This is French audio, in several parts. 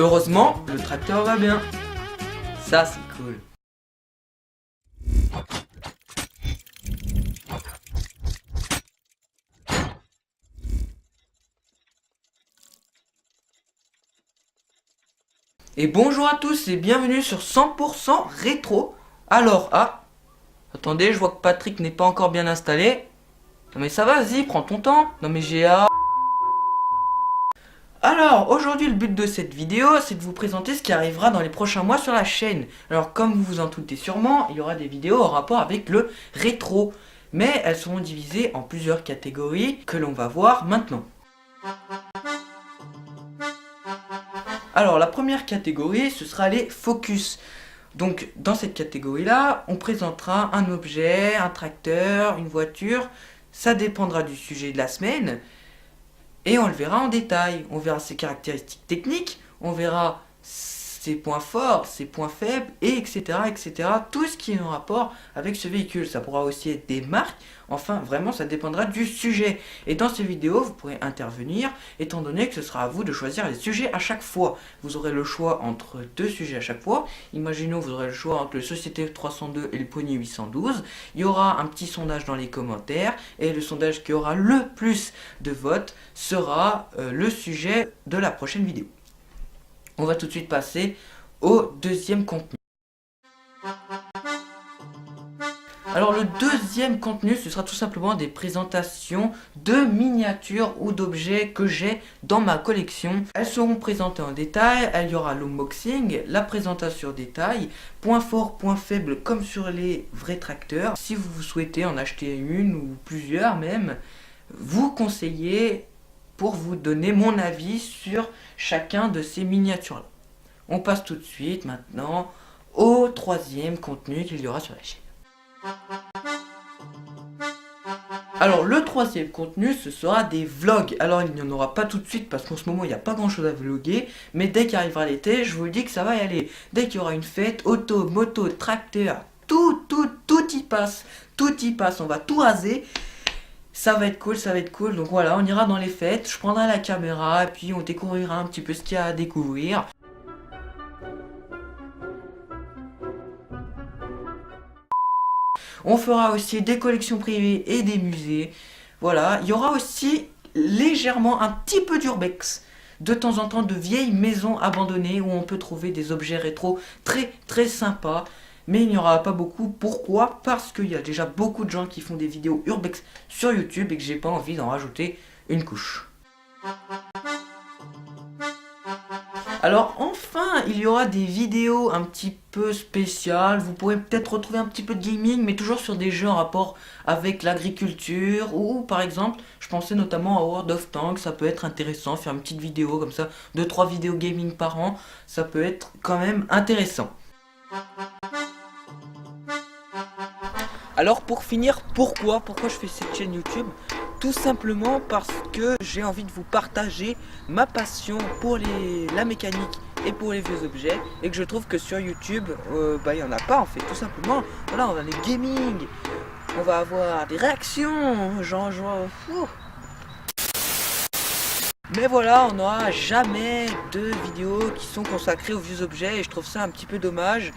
Heureusement, le tracteur va bien. Ça, c'est cool. Et bonjour à tous et bienvenue sur 100% rétro. Alors, attendez, je vois que Patrick n'est pas encore bien installé. Non mais ça va, vas-y, prends ton temps. Non mais j'ai hâte. Alors, aujourd'hui, le but de cette vidéo, c'est de vous présenter ce qui arrivera dans les prochains mois sur la chaîne. Alors, comme vous vous en doutez sûrement, il y aura des vidéos en rapport avec le rétro. Mais elles seront divisées en plusieurs catégories que l'on va voir maintenant. Alors, la première catégorie, ce sera les focus. Donc, dans cette catégorie-là, on présentera un objet, un tracteur, une voiture. Ça dépendra du sujet de la semaine. Et on le verra en détail. On verra ses caractéristiques techniques, on verra ses points forts, ses points faibles, et etc., etc. Tout ce qui est en rapport avec ce véhicule. Ça pourra aussi être des marques. Enfin, vraiment, ça dépendra du sujet. Et dans ces vidéos, vous pourrez intervenir, étant donné que ce sera à vous de choisir les sujets à chaque fois. Vous aurez le choix entre deux sujets à chaque fois. Imaginons, vous aurez le choix entre le Société 302 et le Pony 812. Il y aura un petit sondage dans les commentaires. Et le sondage qui aura le plus de votes sera le sujet de la prochaine vidéo. On va tout de suite passer au deuxième contenu. Alors le deuxième contenu, ce sera tout simplement des présentations de miniatures ou d'objets que j'ai dans ma collection. Elles seront présentées en détail, il y aura l'unboxing, la présentation en détail, points forts, points faibles comme sur les vrais tracteurs. Si vous souhaitez en acheter une ou plusieurs même, vous conseillez pour vous donner mon avis sur chacun de ces miniatures-là. On passe tout de suite maintenant au troisième contenu qu'il y aura sur la chaîne. Alors le troisième contenu, ce sera des vlogs. Alors il n'y en aura pas tout de suite parce qu'en ce moment il n'y a pas grand chose à vlogger. Mais dès qu'arrivera l'été, je vous le dis que ça va y aller. Dès qu'il y aura une fête, auto, moto, tracteur, tout y passe. Tout y passe, on va tout raser. Ça va être cool, ça va être cool. Donc voilà, on ira dans les fêtes, je prendrai la caméra et puis on découvrira un petit peu ce qu'il y a à découvrir. On fera aussi des collections privées et des musées. Voilà, il y aura aussi légèrement un petit peu d'urbex. De temps en temps, de vieilles maisons abandonnées où on peut trouver des objets rétro très sympas. Mais il n'y aura pas beaucoup. Pourquoi? Parce qu'il y a déjà beaucoup de gens qui font des vidéos urbex sur YouTube et que j'ai pas envie d'en rajouter une couche. Alors enfin, il y aura des vidéos un petit peu spéciales. Vous pourrez peut-être retrouver un petit peu de gaming, mais toujours sur des jeux en rapport avec l'agriculture. Ou par exemple, je pensais notamment à World of Tanks. Ça peut être intéressant, faire une petite vidéo comme ça, 2-3 vidéos gaming par an. Ça peut être quand même intéressant. Alors pour finir, pourquoi je fais cette chaîne YouTube? Tout simplement parce que j'ai envie de vous partager ma passion pour la mécanique et pour les vieux objets. Et que je trouve que sur YouTube, il n'y en a pas en fait, tout simplement. Voilà, on va aller gaming, on va avoir des réactions, genre mais voilà, on n'aura jamais de vidéos qui sont consacrées aux vieux objets et je trouve ça un petit peu dommage.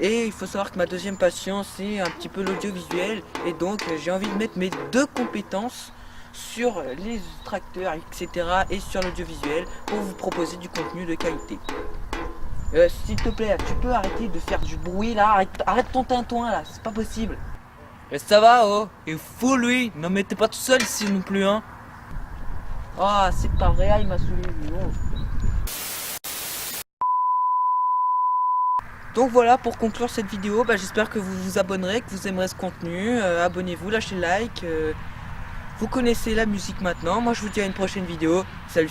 Et il faut savoir que ma deuxième passion, c'est un petit peu l'audiovisuel. Et donc, j'ai envie de mettre mes deux compétences sur les tracteurs, etc. et sur l'audiovisuel pour vous proposer du contenu de qualité. S'il te plaît, tu peux arrêter de faire du bruit là. Arrête ton tintouin là, c'est pas possible. Ça va, oh, il est fou lui. Non mais t'es pas tout seul ici non plus, hein. Ah, c'est pas vrai, il m'a saoulé, lui. Oh. Donc voilà, pour conclure cette vidéo, j'espère que vous vous abonnerez, que vous aimerez ce contenu. Abonnez-vous, lâchez le like. Vous connaissez la musique maintenant. Moi je vous dis à une prochaine vidéo. Salut.